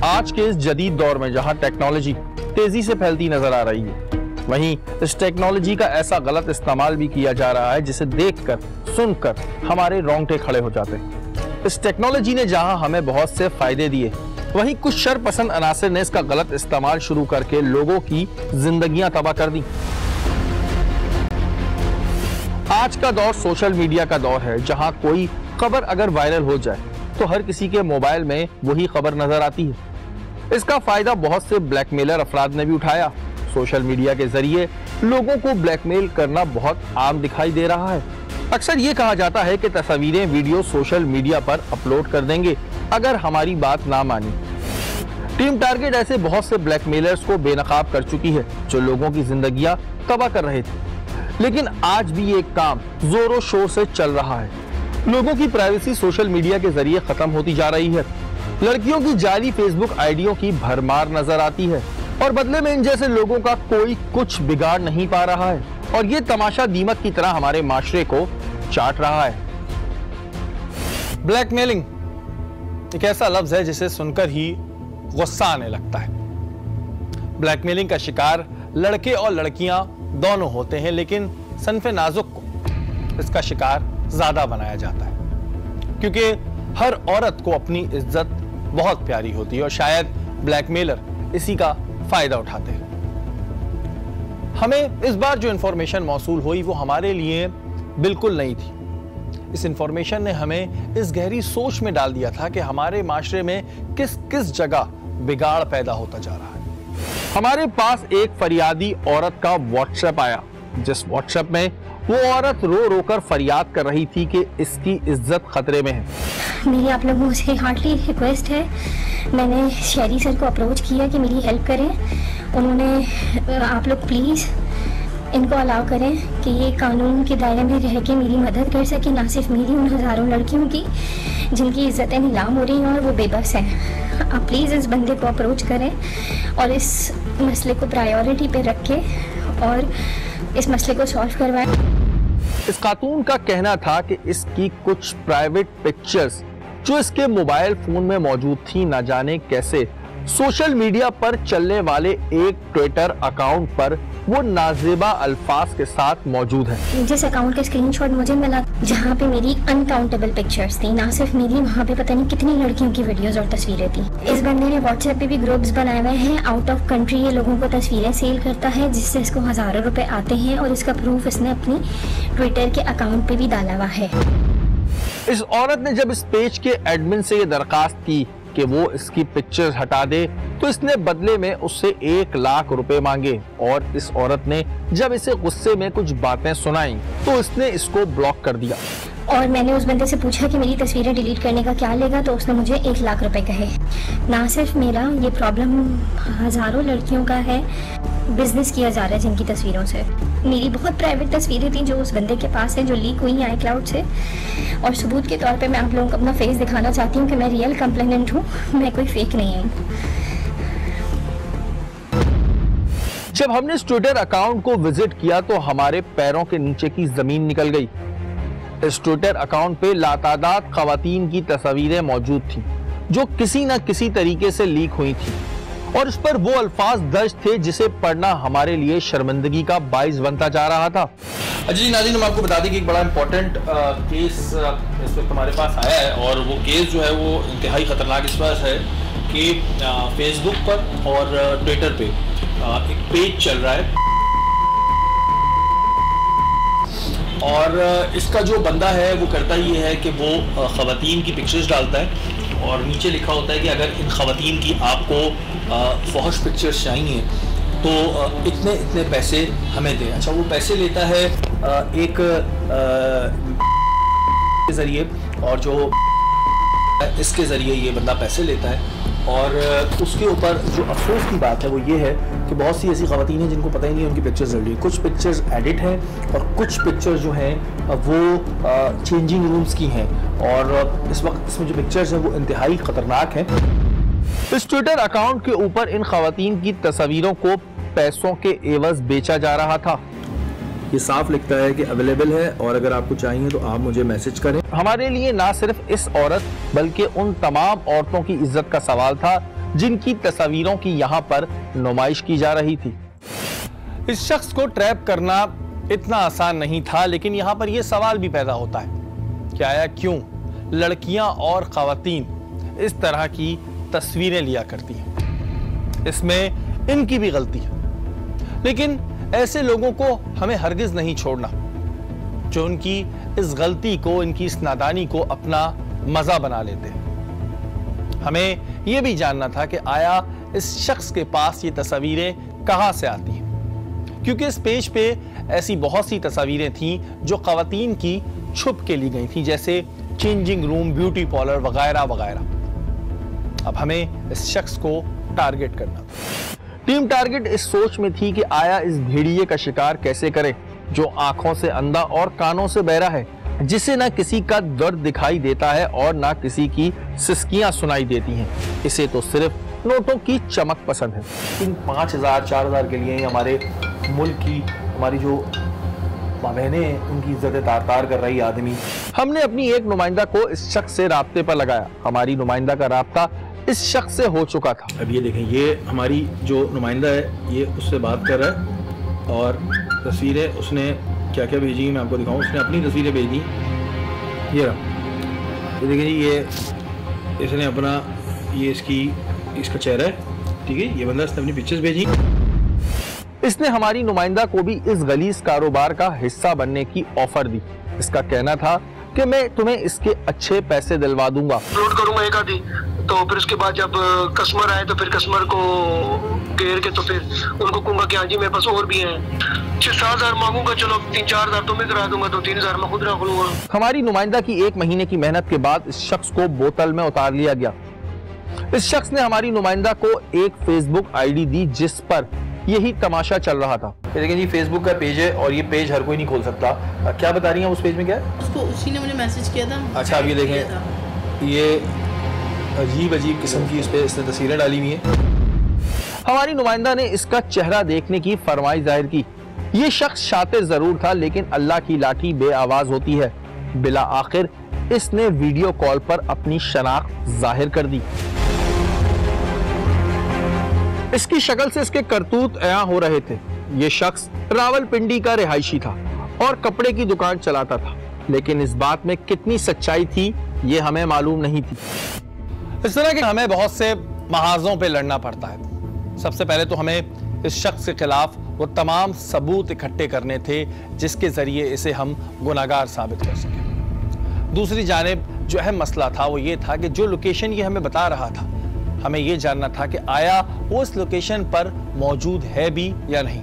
आज के इस जदीद दौर में जहां टेक्नोलॉजी तेजी से फैलती नजर आ रही है, वहीं इस टेक्नोलॉजी का ऐसा गलत इस्तेमाल भी किया जा रहा है जिसे देखकर, सुनकर हमारे रोंगटे खड़े हो जाते हैं। इस टेक्नोलॉजी ने जहां हमें बहुत से फायदे दिए, वहीं कुछ शरपसंद अनासिर ने इसका गलत इस्तेमाल शुरू करके लोगों की जिंदगियां तबाह कर दी। आज का दौर सोशल मीडिया का दौर है, जहां कोई खबर अगर वायरल हो जाए तो हर किसी के मोबाइल में वही खबर नजर आती है। इसका फायदा बहुत से ब्लैकमेलर अफराद ने भी उठाया। सोशल मीडिया के जरिए लोगों को ब्लैकमेल करना बहुत आम दिखाई दे रहा है। अक्सर ये कहा जाता है कि तस्वीरें, वीडियो सोशल मीडिया पर अपलोड कर देंगे अगर हमारी बात ना मानी। टीम टारगेट ऐसे बहुत से ब्लैकमेलर्स को बेनकाब कर चुकी है जो लोगों की जिंदगियां तबाह कर रहे थे। लेकिन आज भी ये काम जोरों शोर से चल रहा है। लोगों की प्राइवेसी सोशल मीडिया के जरिए खत्म होती जा रही है। लड़कियों की जाली फेसबुक आईडियों की भरमार नजर आती है और बदले में इन जैसे लोगों का कोई कुछ बिगाड़ नहीं पा रहा है और ये तमाशा दीमक की तरह हमारे माशरे को चाट रहा है। ब्लैकमेलिंग एक ऐसा लफ्ज है जिसे सुनकर ही गुस्सा आने लगता है। ब्लैकमेलिंग का शिकार लड़के और लड़कियां दोनों होते हैं, लेकिन सनफे नाजुक को इसका शिकार ज्यादा बनाया जाता है क्योंकि हर औरत को अपनी इज्जत बहुत प्यारी होती है और शायद ब्लैकमेलर इसी का फायदा उठाते हैं। हमें इस बार जो इंफॉर्मेशन मौसूल हुई वो हमारे लिए बिल्कुल नई थी। इस इंफॉर्मेशन ने हमें इस गहरी सोच में डाल दिया था कि हमारे माशरे में किस किस जगह बिगाड़ पैदा होता जा रहा है। हमारे पास एक फरियादी औरत का व्हाट्सएप आया, जिस व्हाट्सएप में वो औरत रो रो कर फरियाद कर रही थी कि इसकी इज्जत खतरे में है। मेरी आप लोगों से हार्डली रिक्वेस्ट है, मैंने शेरी सर को अप्रोच किया कि मेरी हेल्प करें। उन्होंने आप लोग प्लीज़ इनको अलाउ करें कि ये कानून के दायरे में रह के मेरी मदद कर सके, ना सिर्फ मेरी, उन हज़ारों लड़कियों की जिनकी इज्जतें नीलाम हो रही हैं और वो बेबस हैं। आप प्लीज़ इस बंदे को अप्रोच करें और इस मसले को प्रायोरिटी पे रखें और इस मसले को सॉल्व करवाएं। इस खातून का कहना था कि इसकी कुछ प्राइवेट पिक्चर्स जो इसके मोबाइल फोन में मौजूद थी, ना जाने कैसे सोशल मीडिया पर चलने वाले एक ट्विटर अकाउंट पर वो नाजेबा अल्फाज के साथ मौजूद है। जिस अकाउंट का स्क्रीनशॉट मुझे मिला जहाँ पे मेरी अनकाउंटेबल पिक्चर्स थी, ना सिर्फ मेरी, वहाँ पे पता नहीं कितनी लड़कियों की वीडियोस और तस्वीरें थी। इस बंदे ने व्हाट्सएप पे भी ग्रुप्स बनाए हुए हैं, आउट ऑफ कंट्री ये लोगों को तस्वीरें सेल करता है जिससे इसको हजारों रुपए आते हैं और इसका प्रूफ इसने अपनी ट्विटर के अकाउंट पे भी डाला हुआ है। इस औरत ने जब इस पेज के एडमिन से ये दरखास्त की कि वो इसकी पिक्चर्स हटा दे तो इसने बदले में उससे 1 लाख रुपए मांगे और इस औरत ने जब इसे गुस्से में कुछ बातें सुनाई तो इसने इसको ब्लॉक कर दिया। और मैंने उस बंदे से पूछा कि मेरी तस्वीरें डिलीट करने का क्या लेगा, तो उसने मुझे 1 लाख रुपए कहे। ना सिर्फ मेरा, ये प्रॉब्लम हजारों लड़कियों का है, बिजनेस किया जा रहा है जिनकी तस्वीरों से। मेरी बहुत प्राइवेट तस्वीरें थी जो उस बंदे के पास है, जो लीक हुई हैं iCloud से, और सबूत के तौर पे मैं आप लोगों को अपना फेस दिखाना चाहती हूँ कि मैं रियल कंप्लेनेंट हूँ, मैं कोई फेक नहीं हूँ। जब हमने इस ट्विटर अकाउंट को विजिट किया तो हमारे पैरों के नीचे की जमीन निकल गई। इस ट्विटर अकाउंट पे लातादाद खवातीन की तस्वीरें मौजूद थी जो किसी न किसी तरीके से लीक हुई थी और इस पर वो अल्फाज दर्ज थे जिसे पढ़ना हमारे लिए शर्मिंदगी का बाइस बनता जा रहा था। जी नाज़रीन, हम आपको बता दें कि एक बड़ा इंपॉर्टेंट केस इस वक्त हमारे पास आया है और वो केस जो है वो इंतहाई ख़तरनाक इस वजह है कि फेसबुक पर और ट्विटर पे एक पेज चल रहा है और इसका जो बंदा है वो करता ये है कि वो ख़वातीन की पिक्चर्स डालता है और नीचे लिखा होता है कि अगर इन ख़वातीन की आपको फहश पिक्चर्स चाहिए तो इतने इतने पैसे हमें दें। अच्छा, वो पैसे लेता है एक के ज़रिए और जो इसके ज़रिए ये बंदा पैसे लेता है और उसके ऊपर जो अफसोस की बात है वो ये है कि बहुत सी ऐसी ख़वातीन हैं जिनको पता ही नहीं है उनकी पिक्चर्स डल रही है। कुछ पिक्चर्स एडिट हैं और कुछ पिक्चर्स जो हैं वो चेंजिंग रूम्स की हैं और इस वक्त इसमें जो पिक्चर्स हैं वो इंतहाई ख़तरनाक हैं। इस ट्विटर अकाउंट के ऊपर इन ख़वातीन की तस्वीरों को पैसों के एवज बेचा जा रहा था। ये साफ लिखता है कि अवेलेबल है और अगर आपको चाहिए तो आप मुझे मैसेज करें। हमारे लिए ना सिर्फ इस औरत बल्कि उन तमाम औरतों की इज्जत का सवाल था जिनकी तस्वीरों की यहाँ पर नुमाइश की जा रही थी। इस शख्स को ट्रैप करना इतना आसान नहीं था, लेकिन यहाँ पर यह सवाल भी पैदा होता है कि आया क्यों लड़कियां और खवातीन इस तरह की तस्वीरें लिया करती हैं। इसमें इनकी भी गलती है, लेकिन ऐसे लोगों को हमें हरगिज नहीं छोड़ना जो उनकी इस गलती को, इनकी इस नादानी को अपना मजा बना लेते हैं। हमें यह भी जानना था कि आया इस शख्स के पास ये तस्वीरें कहां से आती हैं, क्योंकि इस पेज पे ऐसी बहुत सी तस्वीरें थीं जो खवातीन की छुप के ली गई थी, जैसे चेंजिंग रूम, ब्यूटी पार्लर वगैरह वगैरह। अब हमें इस शख्स को टारगेट करना था। टीम टारगेट इस सोच में थी कि आया इस भेड़िए का शिकार कैसे करें जो आंखों से अंधा और कानों से बहरा है, जिसे ना किसी का दर्द दिखाई देता है और ना किसी की सिसकियां सुनाई देती हैं। इसे तो सिर्फ नोटों की चमक पसंद है। इन 5,000 4,000 के लिए हमारे मुल्क की, हमारी जो बहनें, उनकी इज्जतें तार-तार कर रही आदमी। हमने अपनी एक नुमाइंदा को इस शख्स से राब्ते पर लगाया। हमारी नुमाइंदा का राब्ता इस शख्स से हो चुका था। अब ये देखें, ये हमारी जो नुमाइंदा है ये उससे बात कर रहा है और तस्वीरें उसने क्या क्या भेजी मैं आपको दिखाऊं। उसने अपनी तस्वीरें भेजी, ये रहा, ये देखें जी, ये इसने अपना, ये इसका चेहरा है, ठीक है, ये बंदा इसने अपनी पिक्चर्स भेजी। इसने हमारी नुमाइंदा को भी इस गलीज कारोबार का हिस्सा बनने की ऑफर दी। इसका कहना था कि मैं तुम्हें इसके अच्छे पैसे दिलवा दूंगा, अपलोड करूंगा एक आधी, तो फिर उसके बाद जब कस्टमर आए तो फिर कस्टमर को घेर के तो फिर उनको कहूंगा कि हाँ जी मेरे पास और भी हैं। 6-7 हज़ार मांगूंगा, चलो 3-4 हज़ार तुम्हें करा दूंगा, तो 3 हज़ार मैं खुद रख लूंगा। हमारी नुमाइंदा की 1 महीने की मेहनत के बाद इस शख्स को बोतल में उतार लिया गया। इस शख्स ने हमारी नुमाइंदा को एक फेसबुक आईडी दी जिस पर यही तमाशा चल रहा था। देखिए जी, फेसबुक का पेज है और ये पेज हर कोई नहीं खोल सकता। क्या बता रही हैं उस पेज में? क्या है उसको, उसी ने मुझे मैसेज किया था। अच्छा, अब ये देखें, ये अजीब अजीब किस्म की इस पे इसने तस्वीरें डाली हुई हैं। हमारी नुमाइंदा ने इसका चेहरा देखने की फरमाइश जाहिर की। ये शख्स शातिर जरूर था, लेकिन अल्लाह की लाठी बेआवाज होती है। बिला आखिर इसने वीडियो कॉल पर अपनी शनाख्त जाहिर कर दी। इसकी शक्ल से इसके करतूत अयां हो रहे थे। ये शख्स रावलपिंडी का रिहायशी था और कपड़े की दुकान चलाता था, लेकिन इस बात में कितनी सच्चाई थी ये हमें मालूम नहीं थी। इस तरह के हमें बहुत से महाजों पे लड़ना पड़ता है। सबसे पहले तो हमें इस शख्स के खिलाफ वो तमाम सबूत इकट्ठे करने थे जिसके जरिए इसे हम गुनाहगार साबित कर सकें। दूसरी जानिब जो अहम मसला था वो ये था कि जो लोकेशन ये हमें बता रहा था, हमें ये जानना था कि आया वो इस लोकेशन पर मौजूद है भी या नहीं।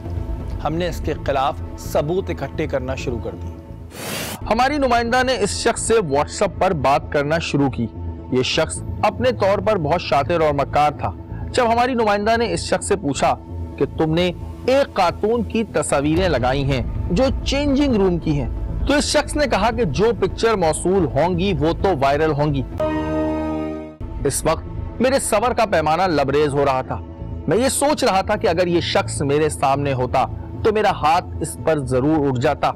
हमने इसके खिलाफ सबूत इकट्ठे करना शुरू कर दी। हमारी नुमाइंदा ने इस शख्स से व्हाट्सएप पर बात करना शुरू की। ये शख्स अपने तौर पर बहुत शातिर और मक्कार था। जब हमारी नुमाइंदा ने इस शख्स से पूछा कि तुमने एक खातून की तस्वीरें लगाई हैं जो चेंजिंग रूम की हैं, तो इस शख्स ने कहा कि जो पिक्चर मौसूल होंगी वो तो वायरल होंगी। इस वक्त मेरे सबर का पैमाना लबरेज हो रहा था। मैं ये सोच रहा था कि अगर ये शख्स मेरे सामने होता तो मेरा हाथ इस पर जरूर उठ जाता,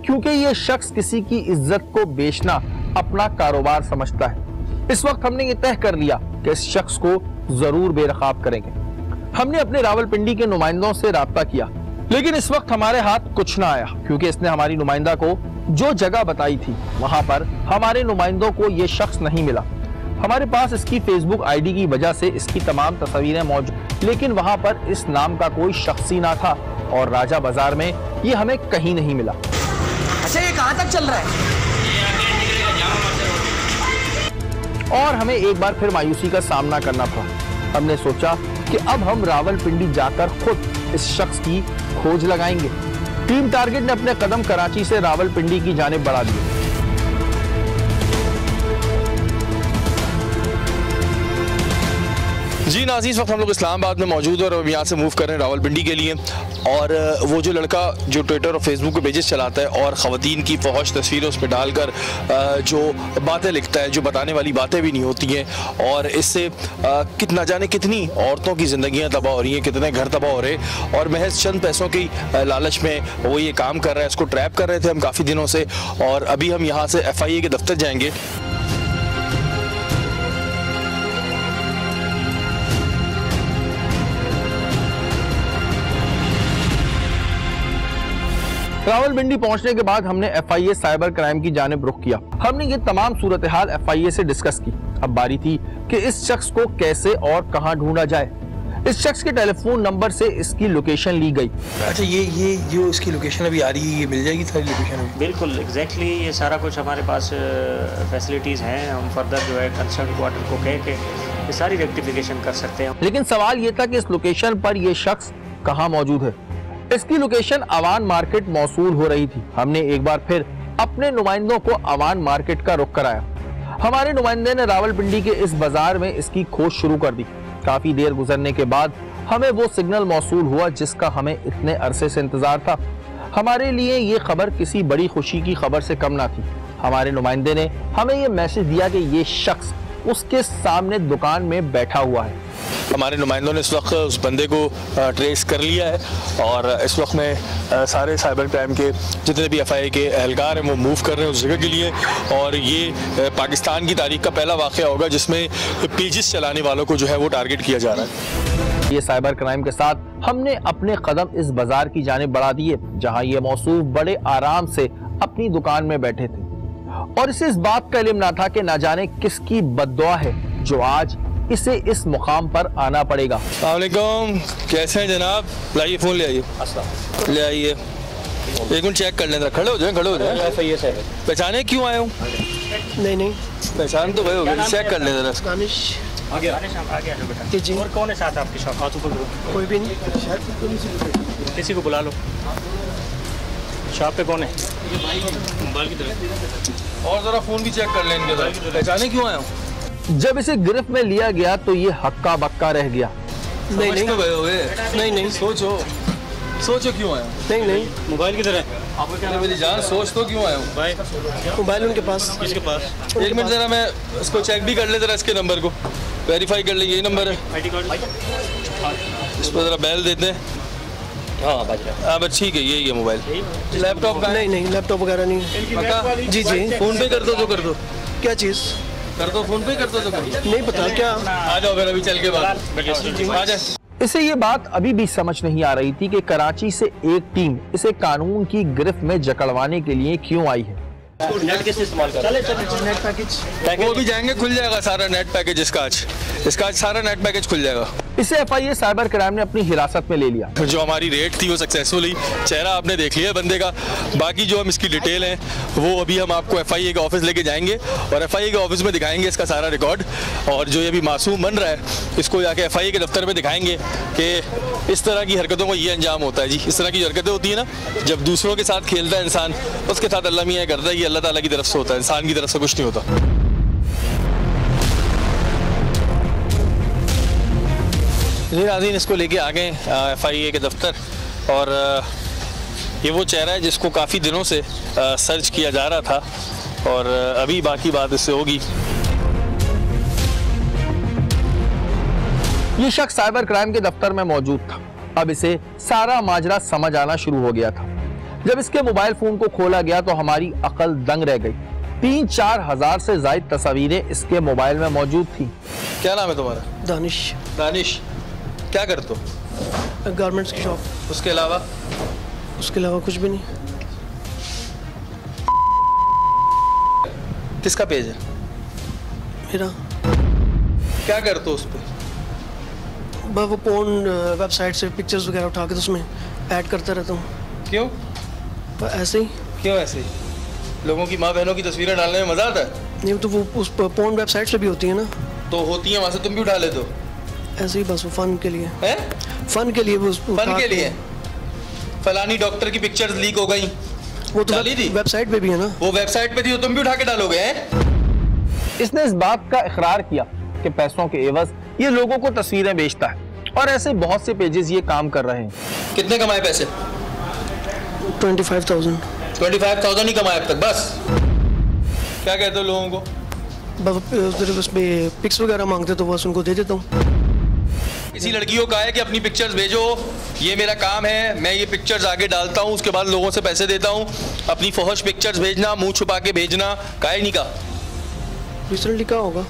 क्योंकि ये शख्स किसी की इज्जत को बेचना अपना कारोबार समझता है। इस वक्त हमने ये तय कर लिया कि इस शख्स को जरूर बेरखाब करेंगे। हमने अपने रावलपिंडी के नुमाइंदों से राब्ता किया, लेकिन इस वक्त हमारे हाथ कुछ ना आया, क्योंकि इसने हमारी नुमाइंदा को जो जगह बताई थी वहां पर हमारे नुमाइंदों को ये शख्स नहीं मिला। हमारे पास इसकी फेसबुक आईडी की वजह से इसकी तमाम तस्वीरें मौजूद, लेकिन वहां पर इस नाम का कोई शख्स ही ना था और राजा बाजार में ये हमें कहीं नहीं मिला। अच्छा, ये कहां तक चल रहा है? और हमें एक बार फिर मायूसी का सामना करना पड़ा। हमने सोचा कि अब हम रावलपिंडी जाकर खुद इस शख्स की खोज लगाएंगे। टीम टारगेट ने अपने कदम कराची से रावलपिंडी की जानिब बढ़ा दिए। जी नाज़रीन, इस वक्त हम लोग इस्लामाबाद में मौजूद हैं और अब यहाँ से मूव कर रहे हैं रावलपिंडी के लिए। और वो जो लड़का जो ट्विटर और फेसबुक पे पेजेस चलाता है और ख़वातीन की फौहश तस्वीरें उस पर डालकर जो बातें लिखता है जो बताने वाली बातें भी नहीं होती हैं, और इससे कितना जाने कितनी औरतों की ज़िंदगियाँ तबाह हो रही हैं, कितने घर तबाह हो रहे हैं, और महज चंद पैसों की लालच में वो ये काम कर रहा है। इसको ट्रैप कर रहे थे हम काफ़ी दिनों से, और अभी हम यहाँ से FIA के दफ्तर जाएंगे। रावलपिंडी पहुंचने के बाद हमने FIA साइबर क्राइम की जानिब रुख किया। हमने ये तमाम सूरत हाल FIA से डिस्कस की। अब बारी थी कि इस शख्स को कैसे और कहां ढूंढा जाए। इस शख्स के टेलीफोन नंबर से इसकी लोकेशन ली गई। अच्छा, ये जो इसकी लोकेशन अभी आ रही है, ये मिल जाएगी सारी लोकेशन? बिल्कुल एग्जैक्टली, ये सारा कुछ हमारे पास फैसिलिटीज़ हैं। हम फर्दर जो है कंसर्न क्वार्टर को कह के ये सारी रेक्टिफिकेशन कर सकते हैं। लेकिन सवाल ये था कि इस लोकेशन पर ये शख्स कहां मौजूद है। इसकी लोकेशन अवान मार्केट मौसूल हो रही थी। हमने एक बार फिर अपने नुमाइंदों को अवान मार्केट का रुख कराया। हमारे नुमाइंदे ने रावलपिंडी के इस बाजार में इसकी खोज शुरू कर दी। काफी देर गुजरने के बाद हमें वो सिग्नल मौसूल हुआ जिसका हमें इतने अरसे से इंतजार था। हमारे लिए ये खबर किसी बड़ी खुशी की खबर से कम ना थी। हमारे नुमाइंदे ने हमें ये मैसेज दिया कि ये शख्स उसके सामने दुकान में बैठा हुआ है। हमारे नुमाइंदों ने इस वक्त उस बंदे को ट्रेस कर लिया है और इस वक्त में सारे साइबर क्राइम के जितने भी FIA के एहलकार हैं वो मूव कर रहे हैं उस जगह के लिए। और ये पाकिस्तान की तारीख का पहला वाक़या होगा जिसमें पेजेस चलाने वालों को जो है वो टारगेट किया जा रहा है। ये साइबर क्राइम के साथ हमने अपने कदम इस बाजार की जानिब बढ़ा दिए जहां ये मौसूफ बड़े आराम से अपनी दुकान में बैठे थे और इसे इस बात का इल्म ना था कि ना जाने किसकी बद्दुआ है जो आज इसे इस मुकाम पर आना पड़ेगा। अस्सलाम वालेकुम, कैसे हैं जनाब? लाइए फ़ोन ले आइए, ले आइए। एक मिनट चेक कर लें, खड़े हो जाए, खड़े हो जाए। पहचाने क्यों आए हूँ? नहीं पहचान तो गए हो गए, चेक कर लें जरा। आ गया जी। और कौन है साथ आपकी शॉप? हाथों पर कोई भी नहीं। किसी को बुला लो। शॉप पे कौन है? मोबाइल की तरफ। और जरा फ़ोन भी चेक कर लें इनके साथ। पहचाने क्यों आए हूँ? जब इसे गिरफ्त में लिया गया तो ये हक्का बक्का रह गया। नहीं तो गए हुए। नहीं सोचो क्यों आए हो? नहीं मोबाइल की तरह। आपको क्या? मेरी जान, सोच तो क्यों आए हूँ? मोबाइल उनके पास। किसके पास? एक मिनट जरा मैं इसको चेक भी कर ले, जरा इसके नंबर को वेरीफाई कर ले। यही नंबर है? ID कार्ड इस पर जरा बैल देते हैं। हाँ बस ठीक है, यही है मोबाइल। लैपटॉप का? नहीं लैपटॉप वगैरह नहीं है। पक्का? जी फ़ोन पे कर दो तो कर दो। क्या चीज़? कर दो, फ़ोन पे कर दो तो कर दो। नहीं पता क्या। आ जाओ फिर, अभी चल के बाद आ जाए। इसे ये बात अभी भी समझ नहीं आ रही थी कि कराची से एक टीम इसे कानून की गिरफ्त में जकड़वाने के लिए क्यों आई है। नेट कैसे इस्तेमाल कर? नेट पैकेज वो भी जाएंगे, खुल जाएगा सारा नेट पैकेज इसका आज सारा नेट पैकेज खुल जाएगा। इसे FIA साइबर क्राइम ने अपनी हिरासत में ले लिया। जो हमारी रेड थी वो सक्सेसफुली, चेहरा आपने देख लिया बंदे का। बाकी जो हम इसकी डिटेल है वो अभी हम आपको FIA के ऑफिस लेके जाएंगे और FIA के ऑफिस में दिखाएंगे इसका सारा रिकॉर्ड। और जो ये भी मासूम बन रहा है इसको जाके FIA के दफ्तर में दिखाएंगे कि इस तरह की हरकतों को ये अंजाम होता है जी। इस तरह की हरकतें होती है ना, जब दूसरों के साथ खेलता है इंसान, उसके साथ अल्लाह मियाँ करता है, ये अल्लाह ताला की तरफ से होता है, इंसान की तरफ से कुछ नहीं होता। नाज़रीन, इसको लेके आ गए FIA के दफ्तर और ये वो चेहरा है जिसको काफ़ी दिनों से सर्च किया जा रहा था और अभी बाकी बात इससे होगी। ये शख्स साइबर क्राइम के दफ्तर में मौजूद था। अब इसे सारा माजरा समझ आना शुरू हो गया था। जब इसके मोबाइल फोन को खोला गया तो हमारी अकल दंग रह गई। 3-4 हजार से ज्यादा तस्वीरें इसके मोबाइल में मौजूद थी। क्या नाम है तुम्हारा? दानिश। दानिश, क्या करते हो? गारमेंट्स की शॉप। उसके अलावा? उसके अलावा कुछ भी नहीं। किसका पेज है? मेरा। क्या करते हो उस पर? बस वो पोर्न वेबसाइट से पिक्चर्स वगैरह उठा के तो उसमें ऐड करता रहता हूँ। क्यों? ऐसे ही। क्यों ऐसे ही? लोगों की माँ बहनों की तस्वीरें डालने में मजा आता है? नहीं तो वो उस पोर्न वेबसाइट से भी होती है ना। तो होती है, वहाँ से तुम भी उठा लेते हो? ऐसे ही बस वो फन के लिए है। फन के लिए वो फन के लिए। फलानी डॉक्टर की पिक्चर्स लीक हो गई, वो तो डाली थी वेबसाइट पे भी है ना। वो वेबसाइट पे थी, तो तुम भी उठा के डालोगे? इसने इस बात का इकरार किया कि पैसों के एवज ये लोगों को तस्वीरें बेचता है और ऐसे बहुत से पेजेस ये काम कर रहे हैं। कितने कमाए पैसे? 25,000। 25,000 ही कमाए अब तक बस? क्या कहते हो लोगों को? बस पिक्स वगैरह मांगते तो बस उनको दे देता हूँ। किसी लड़की को कहा है कि अपनी पिक्चर्स भेजो, ये मेरा काम है, मैं ये पिक्चर्स आगे डालता हूँ, उसके बाद लोगों से पैसे देता हूँ, अपनी फहश पिक्चर्स भेजना, मुंह छुपा के भेजना, कहा नहीं कहा? रिसेंटली कहा होगा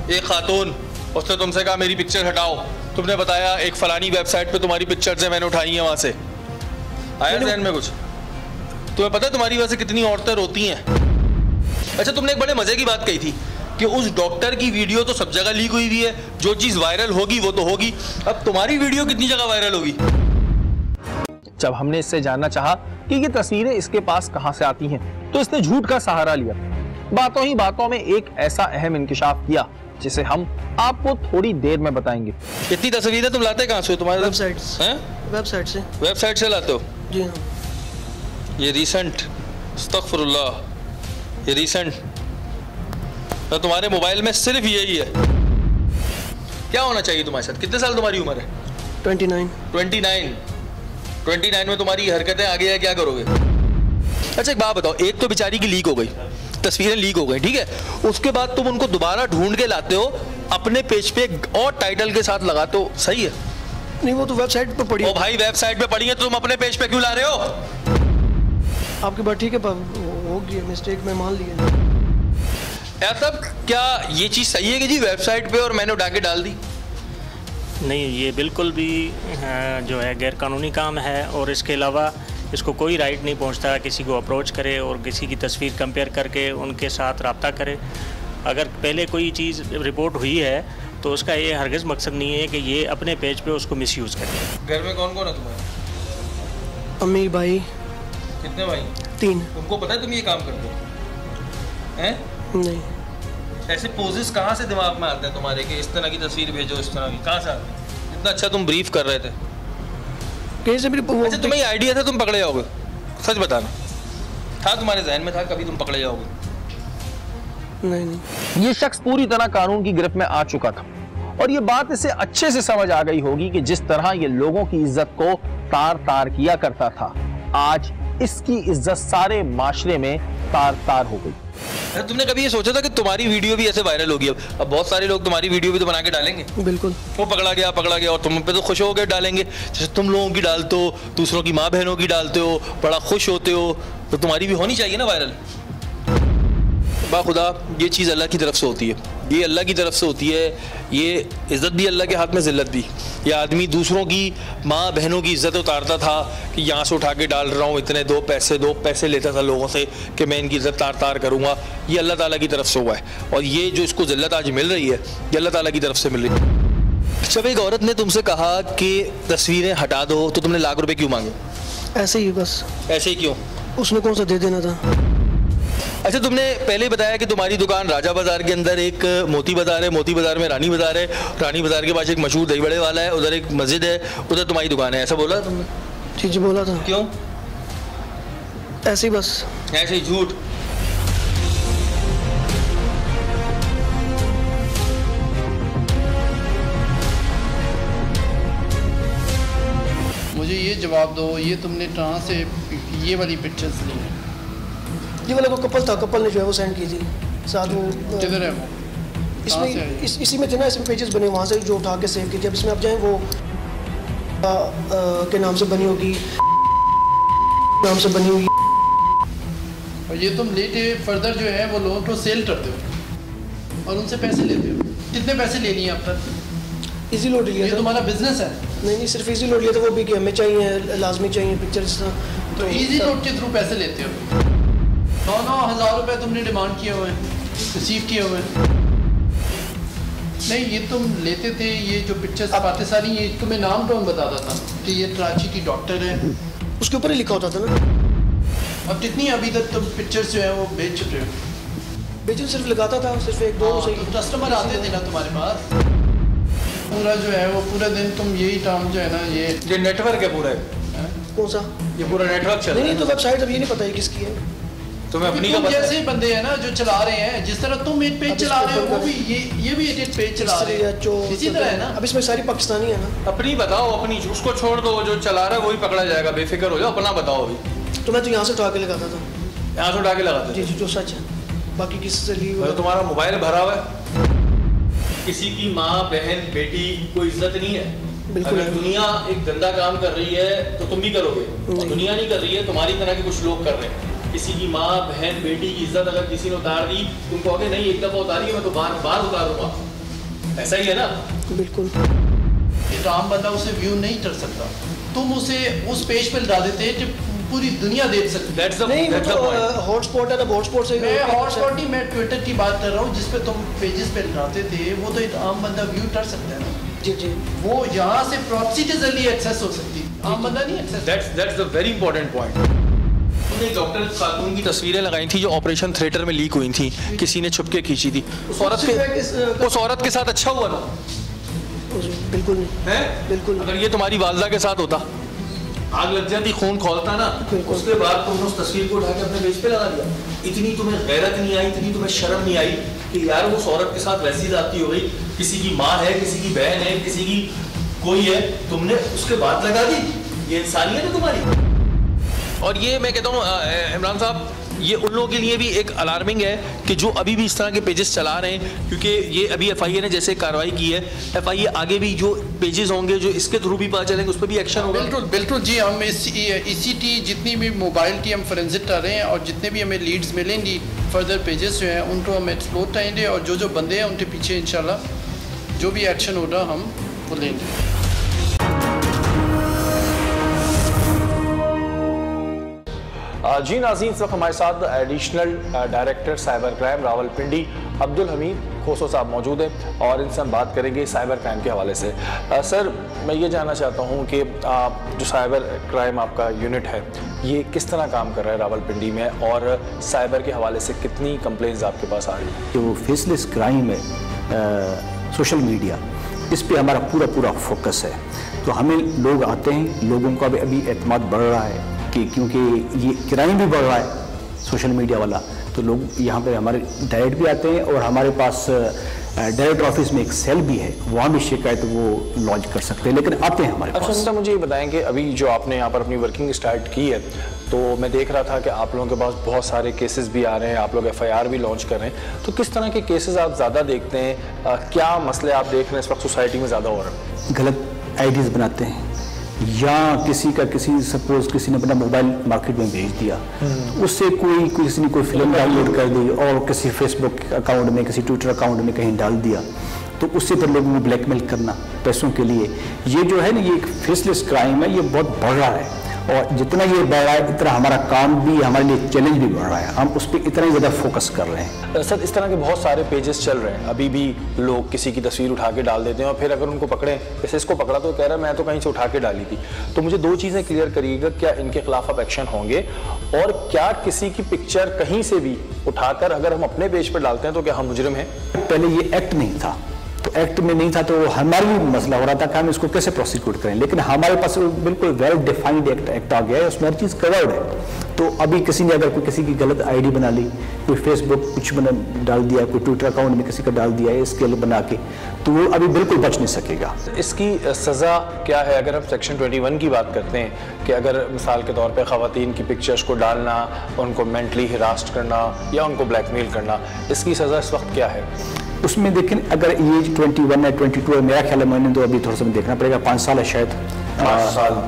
एक खातून, उसने तुमसे कहा मेरी पिक्चर हटाओ, तुमने बताया एक फलानी वेबसाइट पे तुम्हारी पिक्चर्स हैं, मैंने उठाई है वहाँ से। आया ध्यान में कुछ? तुम्हें पता है तुम्हारी वजह से कितनी औरतें रोती हैं? अच्छा, तुमने एक बड़े मजे की बात कही थी कि उस डॉक्टर की वीडियो तो सब जगह लीक हुई हुई है, जो चीज वायरल होगी वो तो होगी। अब तुम्हारी वीडियो कितनी जगह वायरल होगी? जब हमने इससे जानना चाहा कि ये तस्वीरें इसके पास कहां से आती हैं, तो इसने झूठ का सहारा लिया। बातों ही बातों में एक ऐसा अहम इंकिशाफ किया जिसे हम आपको थोड़ी देर में बताएंगे। इतनी तस्वीरें तुम लाते कहां से हो? तुम्हारे वेबसाइट से। वेबसाइट से लाते हो? जी हाँ। ये रीसेंट, अस्तगफिरुल्लाह, ये रीसेंट तो तुम्हारे मोबाइल में सिर्फ यही है। क्या होना चाहिए तुम्हारे साथ? कितने साल तुम्हारी उम्र है? 29 में तुम्हारी हरकतें आगे है, क्या करोगे? अच्छा एक बात बताओ, एक तो बेचारी की लीक हो गई, तस्वीरें लीक हो गई, ठीक है, उसके बाद तुम उनको दोबारा ढूंढ के लाते हो, अपने पेज पे और टाइटल के साथ लगाते हो, सही है? नहीं, वो तो वेबसाइट पे पड़ी है। ओ भाई, वेबसाइट पे पड़ी है, तुम अपने पेज पे क्यों ला रहे हो? आपकी बात ठीक है, हो गई मिस्टेक, मैं मान लिया। तब क्या ये चीज सही है कि जी वेबसाइट पे और मैंने उठा के डाल दी? नहीं, ये बिल्कुल भी जो है गैर कानूनी काम है, और इसके अलावा इसको कोई राइट नहीं पहुंचता किसी को अप्रोच करे और किसी की तस्वीर कंपेयर करके उनके साथ रब्ता करे। अगर पहले कोई चीज़ रिपोर्ट हुई है तो उसका ये हरगिज़ मकसद नहीं है कि ये अपने पेज पे उसको मिसयूज़ करे। घर में कौन कौन है तुम्हारे? अम्मी, भाई। कितने भाई? 3। उनको पता है तुम ये काम करते हो? हैं? नहीं। ऐसे पोजेस कहाँ से दिमाग में आते हैं तुम्हारे कि इस तरह की तस्वीर भेजो, इस तरह की? कहाँ से आते हैं? इतना अच्छा तुम ब्रीफ कर रहे थे, कहीं से भी। अच्छा, तुम्हें ये आइडिया था तुम पकड़े जाओगे? सच बताना, था तुम्हारे जहन में था कभी तुम पकड़े जाओगे? नहीं। ये शख्स पूरी तरह कानून की गिरफ्त में आ चुका था और ये बात इसे अच्छे से समझ आ गई होगी कि जिस तरह ये लोगों की इज्जत को तार तार किया करता था, आज इसकी इज्जत सारे माशरे में तार तार हो गई। तुमने कभी ये सोचा था कि तुम्हारी वीडियो भी ऐसे वायरल होगी? अब बहुत सारे लोग तुम्हारी वीडियो भी तो बना के डालेंगे। बिल्कुल। वो पकड़ा गया और तुम पे तो खुश हो गए डालेंगे। जैसे तुम लोगों की डालते हो, दूसरों की माँ बहनों की डालते हो, बड़ा खुश होते हो, तो तुम्हारी भी होनी चाहिए ना वायरल। बाखुदा ये चीज़ अल्लाह की तरफ से होती है, ये अल्लाह की तरफ से होती है। ये इज़्ज़त भी अल्लाह के हाथ में, ज़िल्लत भी। ये आदमी दूसरों की माँ बहनों की इज़्ज़त उतारता था कि यहाँ से उठा के डाल रहा हूँ, इतने दो पैसे लेता था लोगों से कि मैं इनकी इज़्ज़त तार तार करूँगा। ये अल्लाह ताला की तरफ से हुआ है, और ये जो इसको ज़िल्लत आज मिल रही है, ये अल्लाह ताला की तरफ से मिल रही है। जब एक औरत ने तुमसे कहा कि तस्वीरें हटा दो, तो तुमने लाख रुपये क्यों मांगे? ऐसे ही बस। ऐसे ही क्यों? उसने कौन सा दे देना था। अच्छा, तुमने पहले बताया कि तुम्हारी दुकान राजा बाजार के अंदर एक मोती बाजार है, मोती बाजार में रानी बाजार है, रानी बाजार के पास एक मशहूर दही बड़े वाला है, उधर एक मस्जिद है, उधर तुम्हारी दुकान है, ऐसा बोला तुमने? जी बोला था। क्यों? ऐसे ही बस। ऐसे ही झूठ? मुझे ये जवाब दो, ये तुमने कहाँ से ये वाली पिक्चर्स ली हैं? ये वाला को कपल था, कपल ने जो है वो सेंड की थी साथ। वो किधर है वो? इसमें इसी में थे ना, इसमें पेजेस बने, वहाँ से जो उठा के सेव की थी। अब इसमें आप जाएँ, वो के नाम से बनी होगी, नाम से बनी हुई। और ये तुम लेके फर्दर जो है वो लोगों को सेल करते हो और उनसे पैसे लेते हो। कितने पैसे ले लिए अब तक? इजी लोड लिया था। तुम्हारा बिजनेस है? नहीं, सिर्फ इजी लोड लिया था, वो भी कि हमें चाहिए, लाजमी चाहिए पिक्चर्स। तो इजी लोड के थ्रू पैसे लेते हो? 9,000 रुपये तुमने डिमांड किए हुए हैं, रिसीव किए हुए हैं। नहीं, ये तुम लेते थे, ये जो पिक्चर्स आते सारी, ये तुम्हें नाम कौन बताता था कि ये कराची की डॉक्टर है? उसके ऊपर ही लिखा होता था ना। अब कितनी अभी तक तुम पिक्चर्स जो है वो बेच चुके हो? बेचन सिर्फ लगाता था, सिर्फ एक दो सही। तो कस्टमर आते थे ना तुम्हारे पास? पूरा जो है वो पूरा दिन तुम यही काम जो है ना, ये नेटवर्क है पूरा? कौन सा? ये पूरा नेटवर्क चल रहा है? नहीं, तो वेबसाइट अब ये नहीं पता है किसकी है। तुम्हें अपनी तुम जैसे बंदे हैं ना जो चला रहे हैं, जिस तरह तुम एक पेज चला रहे हो, वो भी ये भी एक पेज चला रहे हैं, इसी तरह है ना। अब इसमें सारी पाकिस्तानी है ना। अपनी बताओ, अपनी, उसको छोड़ दो, जो चला रहा है वही पकड़ा जाएगा, बेफिक्र हो जाओ, अपना बताओ। अभी तो मैं तो यहाँ से उठा के लगाता था। यहाँ से उठा के लगाते? जी, जो सच है, बाकी किसी से ली। तुम्हारा मोबाइल भरा हुआ है, किसी की माँ बहन बेटी को इज्जत नहीं है। बिल्कुल। अगर दुनिया एक गंदा काम कर रही है तो तुम भी करोगे, और दुनिया नहीं कर रही है, तुम्हारी तरह के कुछ लोग कर रहे हैं। किसी की माँ बहन बेटी की इज्जत अगर किसी ने उतार दी, तुम कहोगे नहीं, एक दफा उतारी है, मैं तो बार बार उतारूंगा। ऐसा ही है ना? बिल्कुल। एक आम बंदा उसे व्यू नहीं कर सकता, तुम उसे उस पेज पर डाल देते हैं जो पूरी दुनिया देख सकती है। नहीं हॉटस्पॉट है ना, हॉटस्पॉट से मैं हॉटस्पॉट नहीं, मैं ट्विटर की बात कर रहा हूँ जिस पे तुम पेजेस पे डालते थे, वो तो एक आम बंदा व्यू कर सकता है ना जी जी, वो यहाँ से प्रॉक्सी के जरिए एक्सेस हो सकती है, आम बंदा नहीं access. That's the very important point. Doctor Khatoon की तस्वीरें लगाई थी जो ऑपरेशन थिएटर में लीक हुई थी, किसी ने छुप के खींची थी, उस औरत के साथ अच्छा हुआ ना? बिल्कुल नहीं है, बिल्कुल। अगर ये तुम्हारी वालदा के साथ होता, आग लग जाती, खून खोलता ना, उसके बाद तुमने उस तस्वीर को उठा के अपने पेज पे लगा दिया। इतनी तुम्हें गैरत नहीं आई, इतनी तुम्हें शर्म नहीं आई कि यार उस औरत के साथ वैसी जाती हो गई, किसी की माँ है, किसी की बहन है, किसी की कोई है, तुमने उसके बाद लगा दी। ये इंसानियत है तुम्हारी। और ये मैं कहता हूँ इमरान साहब, ये उन लोगों के लिए भी एक अलार्मिंग है कि जो अभी भी इस तरह के पेजेस चला रहे हैं, क्योंकि ये अभी FIA ने जैसे कार्रवाई की है, FIA आगे भी जो पेजेस होंगे जो इसके थ्रू भी पता चलेंगे उस पर भी एक्शन होगा। बिल्कुल बिल्कुल जी, हम ECT जितनी भी मोबाइल की हम फोरेंसिक कर रहे हैं और जितने भी हमें लीड्स मिलेंगी फर्दर पेजेस जो हैं उनको हम एक्सप्लोर करेंगे और जो बंदे हैं उनके पीछे इंशाल्लाह जो भी एक्शन होगा हम वो लेंगे। जी नाज़रीन, इस वक्त हमारे साथ additional director cyber crime Rawalpindi Abdul Hamid खोसो साहब मौजूद हैं और इनसे हम बात करेंगे साइबर क्राइम के हवाले से। सर, मैं ये जानना चाहता हूँ कि जो साइबर क्राइम आपका यूनिट है ये किस तरह काम कर रहा है रावलपिंडी में, और साइबर के हवाले से कितनी कंप्लेंट्स आपके पास आ रही हैं? जो फेसलेस क्राइम है, सोशल मीडिया, इस पे हमारा पूरा फोकस है। तो हमें लोग आते हैं, लोगों का भी अभी एतमाद बढ़ रहा है कि क्योंकि ये क्राइम भी बढ़ रहा है सोशल मीडिया वाला, तो लोग यहाँ पे हमारे डायरेक्ट भी आते हैं और हमारे पास डायरेक्ट ऑफिस में एक सेल भी है, वहाँ भी शिकायत वो लॉन्च कर सकते हैं, लेकिन आते हैं हमारे पास। अच्छा, मुझे ये बताएं कि अभी जो आपने यहाँ पर अपनी वर्किंग स्टार्ट की है, तो मैं देख रहा था कि आप लोगों के पास बहुत सारे केसेस भी आ रहे हैं, आप लोग FIR भी लॉन्च कर रहे हैं, तो किस तरह के केसेस आप ज़्यादा देखते हैं? क्या मसले आप देख रहे हैं इस वक्त सोसाइटी में ज़्यादा हो रहे हैं? गलत आईडीज़ बनाते हैं, या सपोज किसी ने अपना मोबाइल मार्केट में भेज दिया, उससे किसी ने कोई फिल्म डाउनलोड कर दी और किसी फेसबुक अकाउंट में, किसी ट्विटर अकाउंट में कहीं डाल दिया, तो उससे फिर लोगों को ब्लैकमेल करना पैसों के लिए, ये जो है ना, ये एक फेसलेस क्राइम है, ये बहुत बढ़ रहा है। और जितना ये बढ़ रहा है इतना हमारा काम भी, हमारे लिए चैलेंज भी बढ़ रहा है, हम उस पर इतना ज़्यादा फोकस कर रहे हैं। सर, इस तरह के बहुत सारे पेजेस चल रहे हैं, अभी भी लोग किसी की तस्वीर उठा के डाल देते हैं और फिर अगर उनको पकड़ें, जैसे इसको पकड़ा तो कह रहा है मैं तो कहीं से उठा के डाली थी। तो मुझे दो चीज़ें क्लियर करिएगा, क्या इनके खिलाफ अब एक्शन होंगे, और क्या किसी की पिक्चर कहीं से भी उठाकर अगर हम अपने पेज पर डालते हैं तो क्या हम मुजरिम हैं? पहले ये एक्ट नहीं था, तो एक्ट में नहीं था, तो हमारा भी मसला हो रहा था कि हम इसको कैसे प्रोसिक्यूट करें, लेकिन हमारे पास बिल्कुल वेल डिफाइंड एक्ट आ गया है, उसमें हर चीज़ कवर्ड है। तो अभी किसी ने अगर किसी की गलत आईडी बना ली, कोई फेसबुक कुछ डाल दिया, कोई ट्विटर अकाउंट में किसी का डाल दिया है स्केल बना के, तो वो अभी बिल्कुल बच नहीं सकेगा। इसकी सज़ा क्या है? अगर हम सेक्शन 21 की बात करते हैं कि अगर मिसाल के तौर पे ख़वातीन की पिक्चर्स को डालना, उनको मेंटली हिरास्ट करना या उनको ब्लैकमेल करना, इसकी सज़ा इस वक्त क्या है? उसमें देखें, अगर एज 21 है, 22 है, मेरा ख्याल है, मैंने तो अभी थोड़ा सा देखना पड़ेगा, 5 साल है शायद,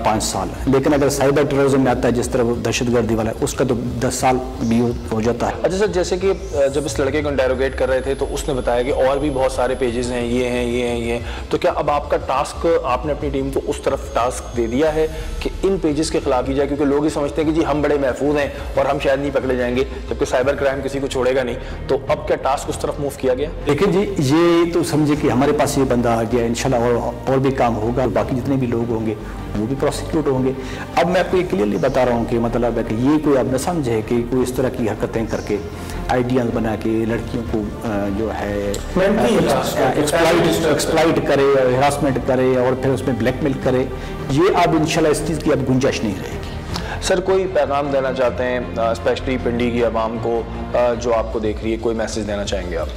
5 साल। लेकिन अगर साइबर टेररिज्म में आता है, जिस तरह दहशतगर्दी वाला है, उसका तो 10 साल भी हो जाता है। अच्छा सर, जैसे कि जब इस लड़के को इंटेरोगेट कर रहे थे तो उसने बताया कि और भी बहुत सारे पेजेस हैं, ये हैं, ये हैं, ये हैं, तो क्या अब आपका टास्क, आपने अपनी टीम को उस तरफ टास्क दे दिया है कि इन पेजेस के खिलाफ की जाए? क्योंकि लोग ये समझते हैं कि जी हम बड़े महफूज हैं और हम शायद नहीं पकड़े जाएंगे, जबकि साइबर क्राइम किसी को छोड़ेगा नहीं। तो अब क्या टास्क उस तरफ मूव किया गया? देखिए जी, ये तो समझे कि हमारे पास ये बंदा आ गया, इंशाल्लाह और भी काम होगा, बाकी जितने भी लोग होंगे वो भी प्रोसिक्यूट होंगे। अब मैं आपको ये क्लियरली बता रहा हूँ कि मतलब है कि ये कोई अब न समझे कि कोई इस तरह की हरकतें करके आइडियाज बना के लड़कियों को जो है एक्सप्लॉइट करे, हरासमेंट करे और फिर उसमें ब्लैकमेल करे, ये अब इंशाल्लाह इस चीज़ की अब गुंजाइश नहीं रहेगी। सर, कोई पैगाम देना चाहते हैं स्पेशली पिंडी की आवाम को जो आपको देख रही है, कोई मैसेज देना चाहेंगे आप?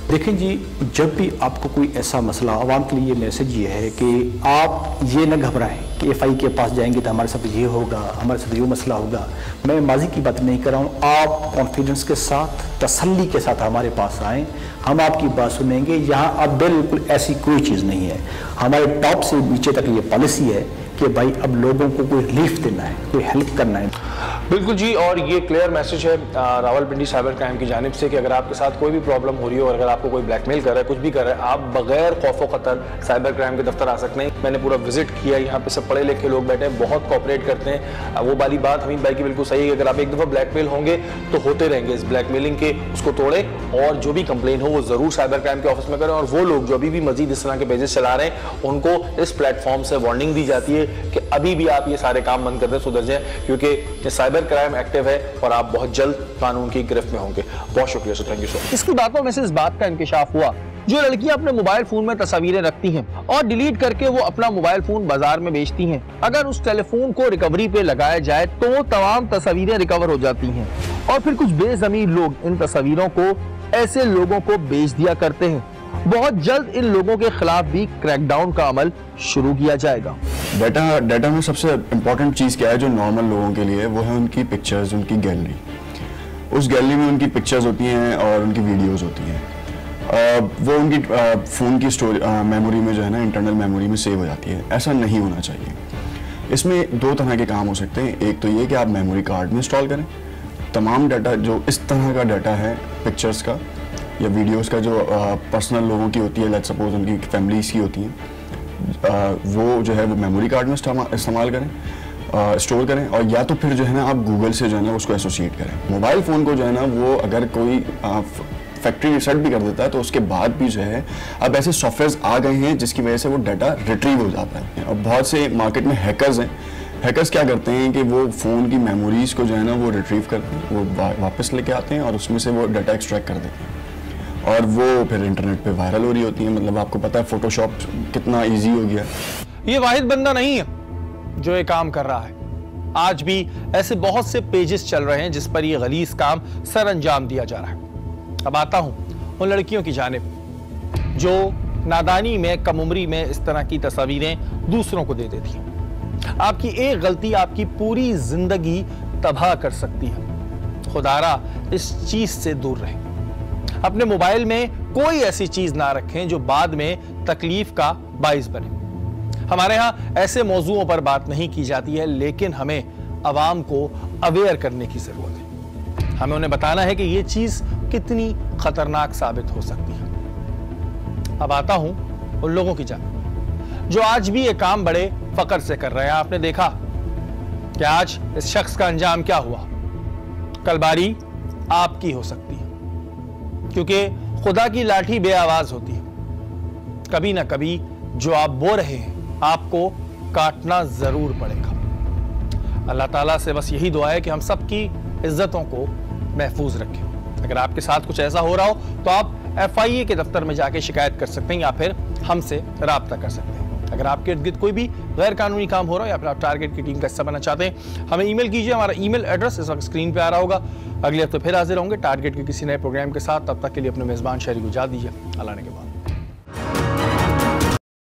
देखें जी, जब भी आपको कोई ऐसा मसला, आवाम के लिए मैसेज ये है कि आप ये न घबराएं कि FI के पास जाएंगे तो हमारे साथ ये होगा, हमारे साथ ये मसला होगा। मैं माजी की बात नहीं कर रहा हूँ, आप कॉन्फिडेंस के साथ, तसल्ली के साथ हमारे पास आएँ, हम आपकी बात सुनेंगे। यहाँ अब बिल्कुल ऐसी कोई चीज़ नहीं है, हमारे टॉप से नीचे तक ये पॉलिसी है कि भाई अब लोगों को कोई रिलीफ देना है, कोई हेल्प करना है। बिल्कुल जी, और ये क्लियर मैसेज है रावलपिंडी साइबर क्राइम की जानिब से कि अगर आपके साथ कोई भी प्रॉब्लम हो रही हो और अगर आपको कोई ब्लैकमेल कर रहा है, कुछ भी कर रहा है, आप बगैर खौफ खतर साइबर क्राइम के दफ्तर आ सकते हैं। मैंने पूरा विजिट किया, यहाँ पे सब पढ़े लिखे लोग बैठे हैं, बहुत कोऑपरेट करते हैं। वो वाली बात हमीद भाई की बिल्कुल सही है, अगर आप एक दफ़ा ब्लैकमेल होंगे तो होते रहेंगे। इस ब्लैकमेलिंग के उसको तोड़े और जो भी कंप्लेन हो वो ज़रूर साइबर क्राइम के ऑफिस में करें। और वो लोग जो अभी भी मजीद इस तरह के पेजेस चला रहे हैं उनको इस प्लेटफॉर्म से वार्निंग दी जाती है कि अभी भी आप ये सारे काम बंद कर दें, सुधर जाएं, क्योंकि ये साइबर क्राइम एक्टिव है और आप बहुत जल्द कानून की गिरफ्त में होंगे। बहुत शुक्रिया सर, थैंक यू सर। इसकी बातों में से इस बात का इंकिशाफ हुआ, जो लड़कियां अपने मोबाइल फोन में तस्वीरें रखती हैं और डिलीट करके वो अपना मोबाइल फोन बाजार में बेचती हैं, अगर उस टेलीफोन को रिकवरी पे लगाया जाए तो तमाम तस्वीरें रिकवर हो जाती हैं और फिर कुछ बेजमीर लोग इन तस्वीरों को ऐसे लोगों को बेच दिया करते हैं। बहुत जल्द इन लोगों के खिलाफ भी क्रैकडाउन का अमल शुरू किया जाएगा। डाटा में सबसे इम्पोर्टेंट चीज़ क्या है जो नॉर्मल लोगों के लिए, वो है उनकी पिक्चर्स, उनकी गैलरी। उस गैलरी में उनकी पिक्चर्स होती हैं और उनकी वीडियोस होती हैं। वो उनकी फ़ोन की मेमोरी में जो है ना, इंटरनल मेमोरी में सेव हो जाती है। ऐसा नहीं होना चाहिए। इसमें दो तरह के काम हो सकते हैं। एक तो ये कि आप मेमोरी कार्ड में इंस्टॉल करें तमाम डाटा, जो इस तरह का डाटा है पिक्चर्स का या वीडियोस का, जो पर्सनल लोगों की होती है, लेट्स सपोज उनकी फैमिलीज की होती हैं, वो जो है वो मेमोरी कार्ड में इस्तेमाल करें, स्टोर करें। और या तो फिर जो है ना आप गूगल से जो है ना उसको एसोसिएट करें। मोबाइल फ़ोन को जो है ना वो अगर कोई फैक्ट्री रिसेट भी कर देता है तो उसके बाद भी जो है अब ऐसे सॉफ्टवेयर आ गए हैं जिसकी वजह से वो डाटा रिट्रीव हो जाता है। और बहुत से मार्केट में हैकर्स हैं। हैकर्स क्या करते हैं कि वो फ़ोन की मेमोरीज़ को जो है ना वो रिट्रीव करते हैं, वो वापस लेके आते हैं और उसमें से वो डाटा एक्सट्रैक्ट कर देते हैं और वो फिर इंटरनेट पे वायरल हो रही होती है। मतलब आपको पता है फोटोशॉप कितना ईजी हो गया। ये वाहिद बंदा नहीं है जो ये काम कर रहा है। आज भी ऐसे बहुत से पेजेस चल रहे हैं जिस पर ये गलीज काम सर अंजाम दिया जा रहा है। अब आता हूं उन लड़कियों की जानिब जो नादानी में, कम उम्री में इस तरह की तस्वीरें दूसरों को दे देती हैं। आपकी एक गलती आपकी पूरी जिंदगी तबाह कर सकती है। खुदारा इस चीज से दूर रहें। अपने मोबाइल में कोई ऐसी चीज ना रखें जो बाद में तकलीफ का बाइस बने। हमारे यहां ऐसे मौजूओं पर बात नहीं की जाती है, लेकिन हमें अवाम को अवेयर करने की जरूरत है। हमें उन्हें बताना है कि ये चीज कितनी खतरनाक साबित हो सकती है। अब आता हूं उन लोगों की जानिब जो आज भी ये काम बड़े फकर से कर रहे हैं। आपने देखा कि आज इस शख्स का अंजाम क्या हुआ। कल बारी आपकी हो सकती है, क्योंकि खुदा की लाठी बेआवाज होती है। कभी ना कभी जो आप बो रहे हैं आपको काटना जरूर पड़ेगा। अल्लाह ताला से बस यही दुआ है कि हम सबकी इज्जतों को महफूज रखें। अगर आपके साथ कुछ ऐसा हो रहा हो तो आप FIA के दफ्तर में जाके शिकायत कर सकते हैं या फिर हमसे राब्ता कर सकते हैं। अगर आपके इर्द गिर्द कोई भी गैर कानूनी काम हो रहा हो या फिर आप टारगेट की टीम का हिस्सा बनना चाहते हैं, हमें ईमेल कीजिए। हमारा ईमेल एड्रेस इस वक्त स्क्रीन पे आ रहा होगा। अगले हफ्ते फिर हाजिर होंगे टारगेट के किसी नए प्रोग्राम के साथ। तब तक के लिए अपने मेजबान शहरी को इजाज़त दीजिए। अल्लाह ने के बाद।